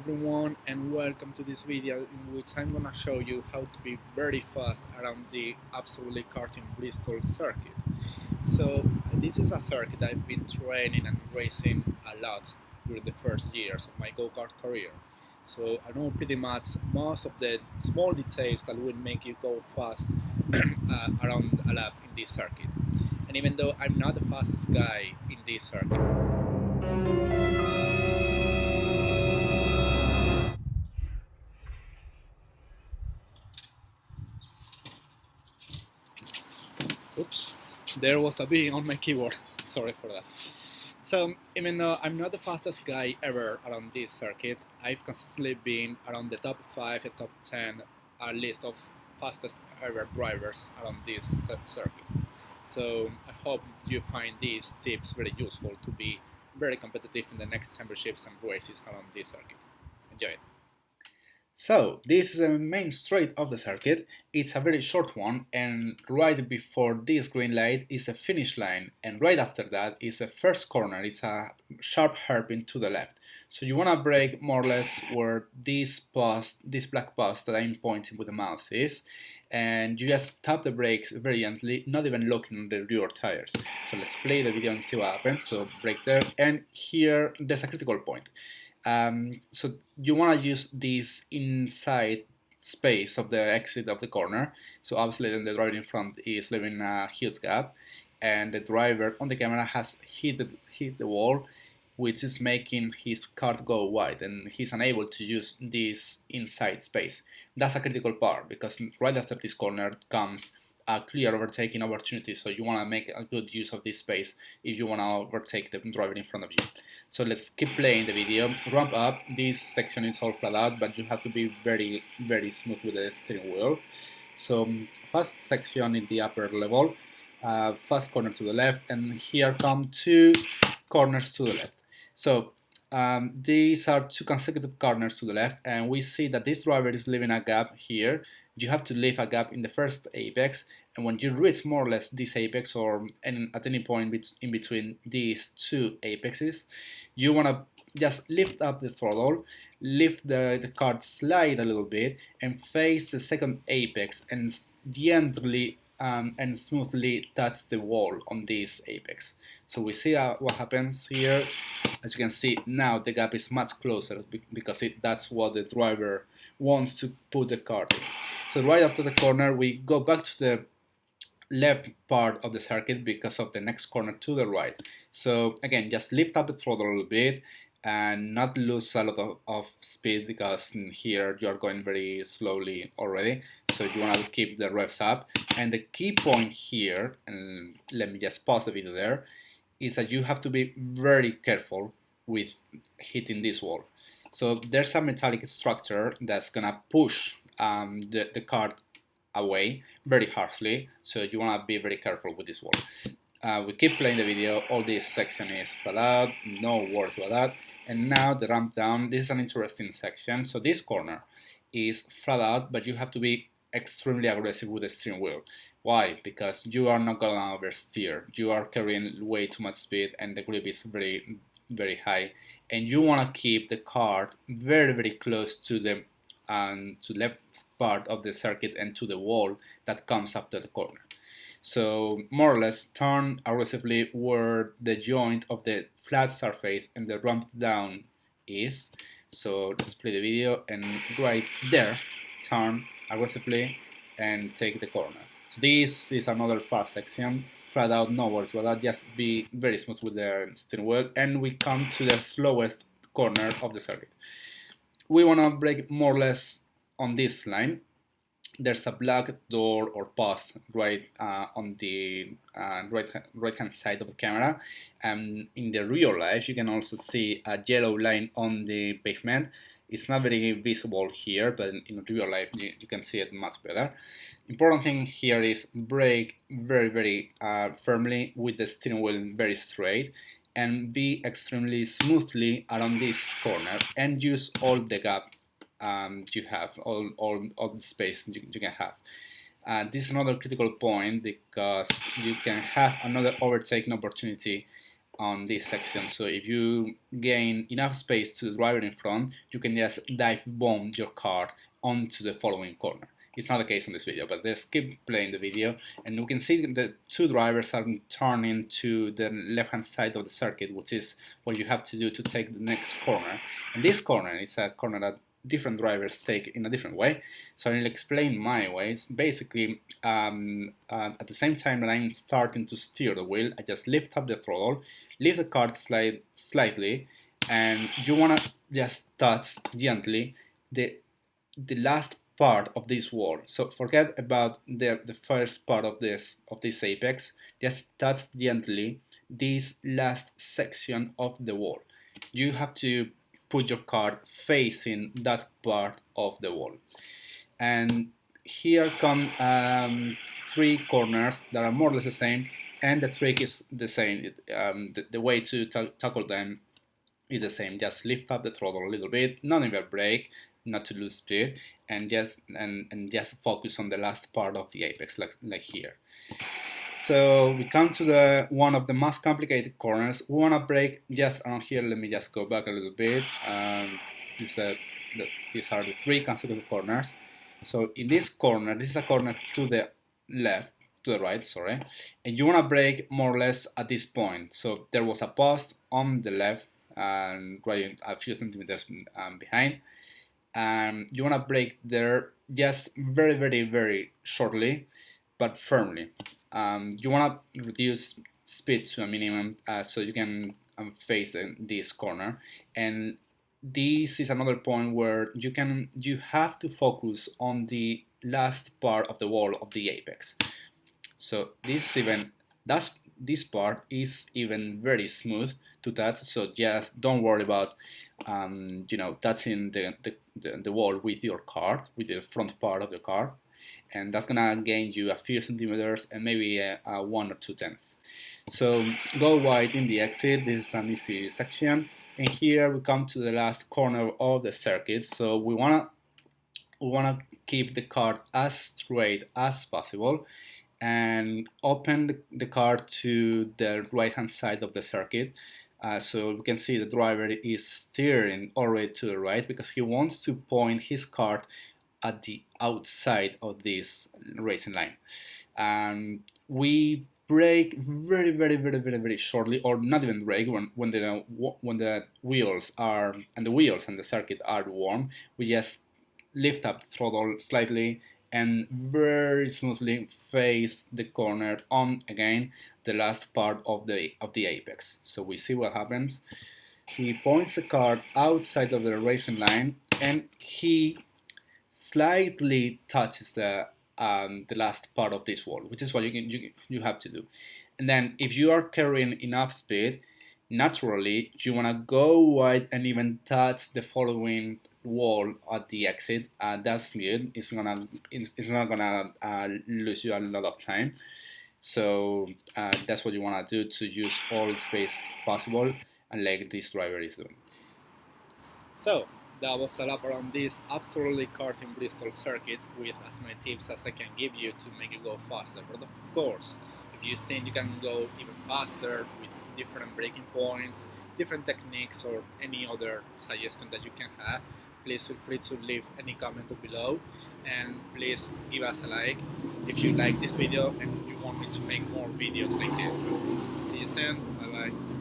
everyone, and welcome to this video in which I'm gonna show you how to be very fast around the Absolutely Karting Bristol circuit. So this is a circuit I've been training and racing a lot during the first years of my go-kart career. So I know pretty much most of the small details that will make you go fast around a lap in this circuit. And even though I'm not the fastest guy in this circuit, oops, there was a B on my keyboard. Sorry for that. So, even though I'm not the fastest guy ever around this circuit, I've consistently been around the top 5 and top 10 list of fastest ever drivers around this circuit. So, I hope you find these tips very useful to be very competitive in the next championships and races around this circuit. Enjoy it. So, this is the main straight of the circuit. It's a very short one, and right before this green light is a finish line, and right after that is a first corner. It's a sharp hairpin to the left. So you want to brake more or less where this black post that I'm pointing with the mouse is, and you just tap the brakes very gently, not even looking at the rear tires. So let's play the video and see what happens. So brake there, and here there's a critical point. So you want to use this inside space of the exit of the corner. So obviously then the driver in front is leaving a huge gap, and the driver on the camera has hit the wall, which is making his kart go wide, and he's unable to use this inside space. That's a critical part because right after this corner comes a clear overtaking opportunity, so you want to make a good use of this space if you want to overtake the driver in front of you. So let's keep playing the video. Ramp up. This section is all flat out, but you have to be very smooth with the steering wheel. So fast section in the upper level, fast corner to the left, and here come two corners to the left. So these are two consecutive corners to the left, and we see that this driver is leaving a gap here. You have to leave a gap in the first apex, and when you reach more or less this apex or at any point in between these two apexes, you want to just lift up the throttle, lift the kart, slide a little bit, and face the second apex and gently and smoothly touch the wall on this apex. So we see what happens here. As you can see, now the gap is much closer because that's what the driver wants to put the kart in. So right after the corner, we go back to the left part of the circuit because of the next corner to the right. So again, just lift up the throttle a little bit and not lose a lot of speed because here you are going very slowly already. So you want to keep the revs up. And the key point here, and let me just pause the video there, is that you have to be very careful with hitting this wall. So there's a metallic structure that's gonna push the kart away very harshly, so you want to be very careful with this wall. We keep playing the video. All this section is flat out, no worries about that. And now the ramp down. This is an interesting section. So this corner is flat out, but you have to be extremely aggressive with the steering wheel. Why? Because you are not gonna oversteer. You are carrying way too much speed, and the grip is very high, and you want to keep the kart very close to the left part of the circuit and to the wall that comes after the corner. So more or less turn aggressively where the joint of the flat surface and the ramp down is. So let's play the video, and right there turn aggressively and take the corner. So this is another fast section, flat out, no worries about that, just be very smooth with the steering wheel, and we come to the slowest corner of the circuit. We want to brake more or less on this line. There's a black door or post right on the right hand side of the camera, and in the real life you can also see a yellow line on the pavement. It's not very visible here, but in real life you can see it much better. Important thing here is brake very firmly with the steering wheel very straight, and be extremely smoothly around this corner, and use all the gap you have, all the space you can have. This is another critical point because you can have another overtaking opportunity on this section. So if you gain enough space to the driver in front, you can just dive bomb your car onto the following corner. It's not the case in this video, but let's keep playing the video, and we can see the two drivers are turning to the left-hand side of the circuit, which is what you have to do to take the next corner. And this corner is a corner that different drivers take in a different way. So I'll explain my way. It's basically at the same time that I'm starting to steer the wheel, I just lift up the throttle, lift the car slightly, and you wanna just touch gently the last part of this wall. So forget about the first part of this apex. Just touch gently this last section of the wall. You have to put your car facing that part of the wall. And here come three corners that are more or less the same, and the trick is the same. The way to tackle them is the same. Just lift up the throttle a little bit, not even brake, not to lose speed, and just focus on the last part of the apex, like here. So we come to the one of the most complicated corners. We want to brake just around here. Let me just go back a little bit. These are the three consecutive corners. So in this corner, this is a corner to the left, to the right, sorry, and you want to brake more or less at this point. So there was a post on the left and right a few centimeters behind. You want to brake there just very, very, very shortly, but firmly. You want to reduce speed to a minimum so you can face this corner. And this is another point where you have to focus on the last part of the wall of the apex. So this part is even very smooth to touch. So just don't worry about touching the wall with your car, with the front part of the car, and that's gonna gain you a few centimeters and maybe 1 or 2 tenths. So go wide in the exit. This is an easy section, and here we come to the last corner of the circuit. So we wanna keep the car as straight as possible and open the car to the right hand side of the circuit. So we can see the driver is steering all the way to the right because he wants to point his car at the outside of this racing line. We brake very, very, very, very, very shortly, or not even brake when the wheels and the circuit are warm. We just lift up the throttle slightly and very smoothly face the corner on again the last part of the apex. So we see what happens. He points the car outside of the racing line and he slightly touches the last part of this wall, which is what you have to do. And then if you are carrying enough speed, naturally you want to go wide and even touch the following wall at the exit. That's good. It's not gonna lose you a lot of time. So that's what you want to do to use all the space possible, and like this driver is doing. So that was a lap around this Absolutely Karting Bristol circuit with as many tips as I can give you to make you go faster. But of course, if you think you can go even faster with different braking points, different techniques, or any other suggestion that you can have, please feel free to leave any comment below, and please give us a like if you like this video and you want me to make more videos like this. See you soon. Bye bye.